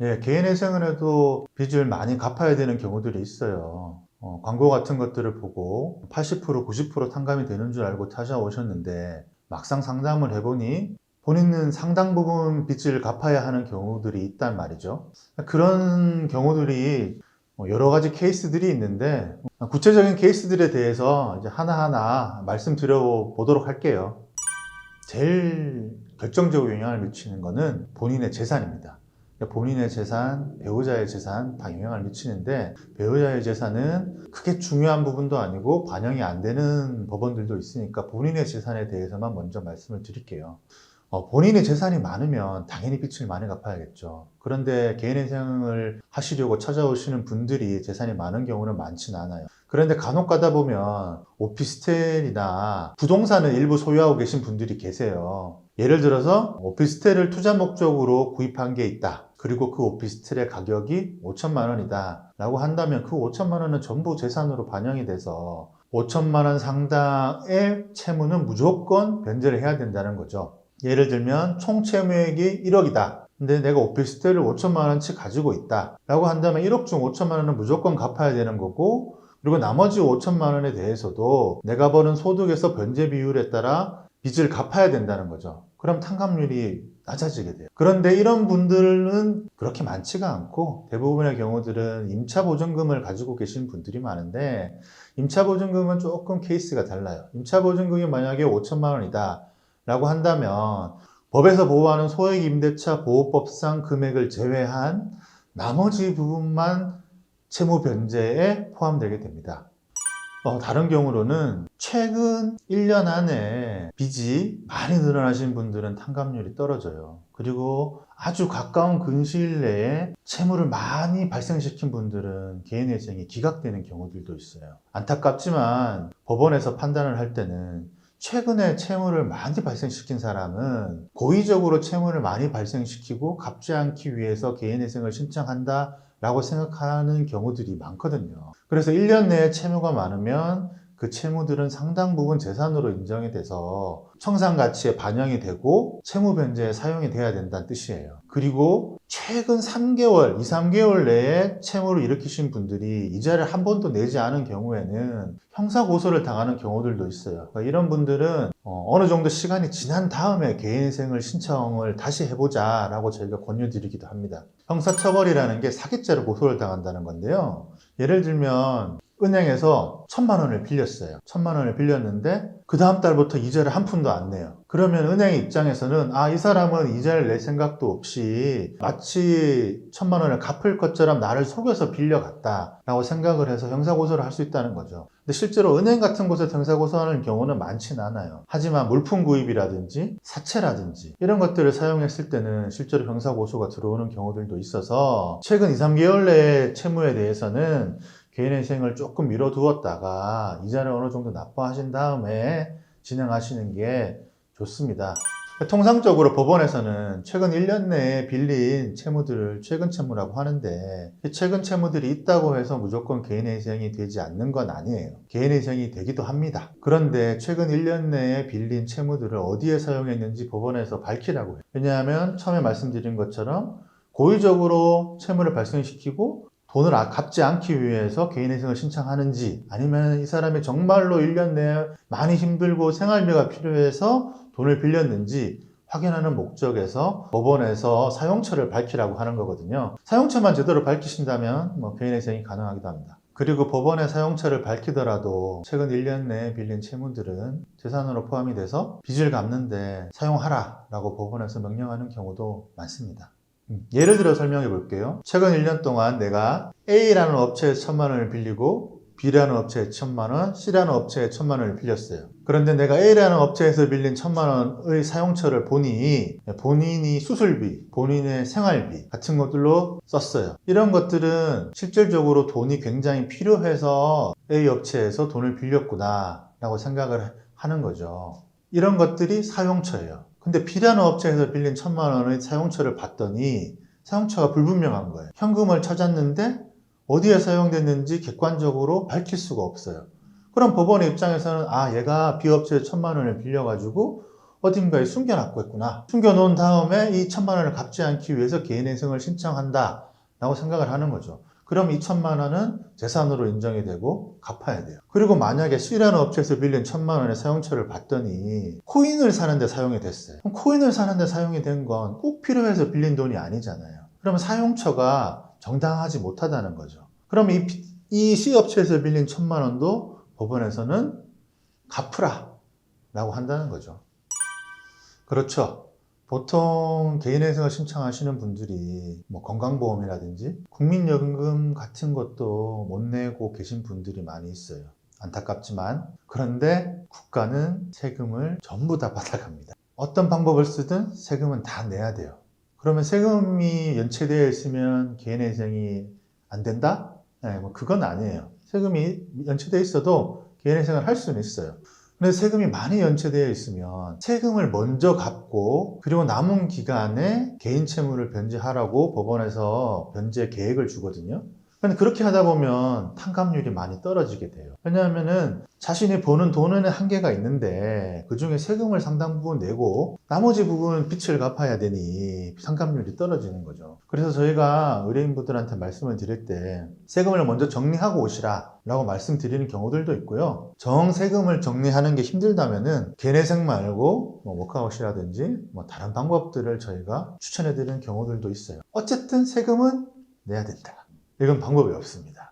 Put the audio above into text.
예, 개인회생을 해도 빚을 많이 갚아야 되는 경우들이 있어요. 광고 같은 것들을 보고 80%, 90% 탕감이 되는 줄 알고 찾아오셨는데 막상 상담을 해보니 본인은 상당 부분 빚을 갚아야 하는 경우들이 있단 말이죠. 그런 경우들이 여러 가지 케이스들이 있는데 구체적인 케이스들에 대해서 이제 하나하나 말씀드려 보도록 할게요. 제일 결정적으로 영향을 미치는 것은 본인의 재산입니다. 본인의 재산, 배우자의 재산 다 영향을 미치는데 배우자의 재산은 크게 중요한 부분도 아니고 반영이 안 되는 법원들도 있으니까 본인의 재산에 대해서만 먼저 말씀을 드릴게요. 본인의 재산이 많으면 당연히 빚을 많이 갚아야겠죠. 그런데 개인회생을 하시려고 찾아오시는 분들이 재산이 많은 경우는 많지는 않아요. 그런데 간혹 가다 보면 오피스텔이나 부동산을 일부 소유하고 계신 분들이 계세요. 예를 들어서 오피스텔을 투자 목적으로 구입한 게 있다. 그리고 그 오피스텔의 가격이 5천만 원이다 라고 한다면 그 5천만 원은 전부 재산으로 반영이 돼서 5천만 원 상당의 채무는 무조건 변제를 해야 된다는 거죠. 예를 들면 총 채무액이 1억이다. 근데 내가 오피스텔을 5천만 원치 가지고 있다 라고 한다면 1억 중 5천만 원은 무조건 갚아야 되는 거고, 그리고 나머지 5천만 원에 대해서도 내가 버는 소득에서 변제 비율에 따라 빚을 갚아야 된다는 거죠. 그럼 탕감률이 낮아지게 돼요. 그런데 이런 분들은 그렇게 많지가 않고 대부분의 경우들은 임차보증금을 가지고 계신 분들이 많은데, 임차보증금은 조금 케이스가 달라요. 임차보증금이 만약에 5천만 원이다 라고 한다면 법에서 보호하는 소액임대차 보호법상 금액을 제외한 나머지 부분만 채무 변제에 포함되게 됩니다. 다른 경우로는 최근 1년 안에 빚이 많이 늘어나신 분들은 탕감률이 떨어져요. 그리고 아주 가까운 근시일 내에 채무를 많이 발생시킨 분들은 개인회생이 기각되는 경우들도 있어요. 안타깝지만 법원에서 판단을 할 때는 최근에 채무를 많이 발생시킨 사람은 고의적으로 채무를 많이 발생시키고 갚지 않기 위해서 개인회생을 신청한다 라고 생각하는 경우들이 많거든요. 그래서 1년 내에 채무가 많으면 그 채무들은 상당 부분 재산으로 인정이 돼서 청산가치에 반영이 되고 채무 변제에 사용이 돼야 된다는 뜻이에요. 그리고 최근 3개월, 2, 3개월 내에 채무를 일으키신 분들이 이자를 한 번도 내지 않은 경우에는 형사고소를 당하는 경우들도 있어요. 그러니까 이런 분들은 어느 정도 시간이 지난 다음에 개인회생을 신청을 다시 해보자 라고 저희가 권유드리기도 합니다. 형사처벌이라는 게 사기죄로 고소를 당한다는 건데요. 예를 들면 은행에서 1,000만 원을 빌렸어요. 1,000만 원을 빌렸는데 그 다음 달부터 이자를 한 푼도 안 내요. 그러면 은행 입장에서는 이 사람은 이자를 낼 생각도 없이 마치 1,000만 원을 갚을 것처럼 나를 속여서 빌려갔다 라고 생각을 해서 형사고소를 할 수 있다는 거죠. 근데 실제로 은행 같은 곳에서 형사고소하는 경우는 많지는 않아요. 하지만 물품 구입이라든지 사채라든지 이런 것들을 사용했을 때는 실제로 형사고소가 들어오는 경우들도 있어서 최근 2, 3개월 내의 채무에 대해서는 개인회생을 조금 미뤄두었다가 이자를 어느 정도 납부하신 다음에 진행하시는 게 좋습니다. 통상적으로 법원에서는 최근 1년 내에 빌린 채무들을 최근 채무라고 하는데, 최근 채무들이 있다고 해서 무조건 개인회생이 되지 않는 건 아니에요. 개인회생이 되기도 합니다. 그런데 최근 1년 내에 빌린 채무들을 어디에 사용했는지 법원에서 밝히라고 해요. 왜냐하면 처음에 말씀드린 것처럼 고의적으로 채무를 발생시키고 돈을 갚지 않기 위해서 개인회생을 신청하는지, 아니면 이 사람이 정말로 1년 내에 많이 힘들고 생활비가 필요해서 돈을 빌렸는지 확인하는 목적에서 법원에서 사용처를 밝히라고 하는 거거든요. 사용처만 제대로 밝히신다면 개인회생이 가능하기도 합니다. 그리고 법원의 사용처를 밝히더라도 최근 1년 내에 빌린 채무들은 재산으로 포함이 돼서 빚을 갚는데 사용하라 라고 법원에서 명령하는 경우도 많습니다. 예를 들어 설명해 볼게요. 최근 1년 동안 내가 A라는 업체에서 1,000만 원을 빌리고 B라는 업체에 1,000만 원, C라는 업체에 1,000만 원을 빌렸어요. 그런데 내가 A라는 업체에서 빌린 1,000만 원의 사용처를 보니 본인이 수술비, 본인의 생활비 같은 것들로 썼어요. 이런 것들은 실질적으로 돈이 굉장히 필요해서 A 업체에서 돈을 빌렸구나 라고 생각을 하는 거죠. 이런 것들이 사용처예요. 근데 B라는 업체에서 빌린 1,000만 원의 사용처를 봤더니 사용처가 불분명한 거예요. 현금을 찾았는데 어디에 사용됐는지 객관적으로 밝힐 수가 없어요. 그럼 법원의 입장에서는 얘가 B 업체에 1,000만 원을 빌려가지고 어딘가에 숨겨놨고 있구나. 숨겨놓은 다음에 이 1,000만 원을 갚지 않기 위해서 개인회생을 신청한다 라고 생각을 하는 거죠. 그럼 2,000만 원은 재산으로 인정이 되고 갚아야 돼요. 그리고 만약에 C라는 업체에서 빌린 1,000만 원의 사용처를 봤더니 코인을 사는데 사용이 됐어요. 그럼 코인을 사는데 사용이 된 건 꼭 필요해서 빌린 돈이 아니잖아요. 그러면 사용처가 정당하지 못하다는 거죠. 그럼 이 C 업체에서 빌린 1,000만 원도 법원에서는 갚으라 라고 한다는 거죠. 그렇죠. 보통 개인회생을 신청하시는 분들이 뭐 건강보험이라든지 국민연금 같은 것도 못 내고 계신 분들이 많이 있어요. 안타깝지만. 그런데 국가는 세금을 전부 다 받아갑니다. 어떤 방법을 쓰든 세금은 다 내야 돼요. 그러면 세금이 연체되어 있으면 개인회생이 안 된다? 네, 뭐 그건 아니에요. 세금이 연체되어 있어도 개인회생을 할 수는 있어요. 근데 세금이 많이 연체되어 있으면 세금을 먼저 갚고 그리고 남은 기간에 개인 채무를 변제하라고 법원에서 변제 계획을 주거든요. 근데 그렇게 하다 보면 탕감률이 많이 떨어지게 돼요. 왜냐하면은 자신이 버는 돈에는 한계가 있는데 그 중에 세금을 상당 부분 내고 나머지 부분은 빚을 갚아야 되니 탕감률이 떨어지는 거죠. 그래서 저희가 의뢰인분들한테 말씀을 드릴 때 세금을 먼저 정리하고 오시라 라고 말씀드리는 경우들도 있고요. 세금을 정리하는 게 힘들다면은 개인회생 말고 뭐 워크아웃이라든지 뭐 다른 방법들을 저희가 추천해 드리는 경우들도 있어요. 어쨌든 세금은 내야 된다. 이건 방법이 없습니다.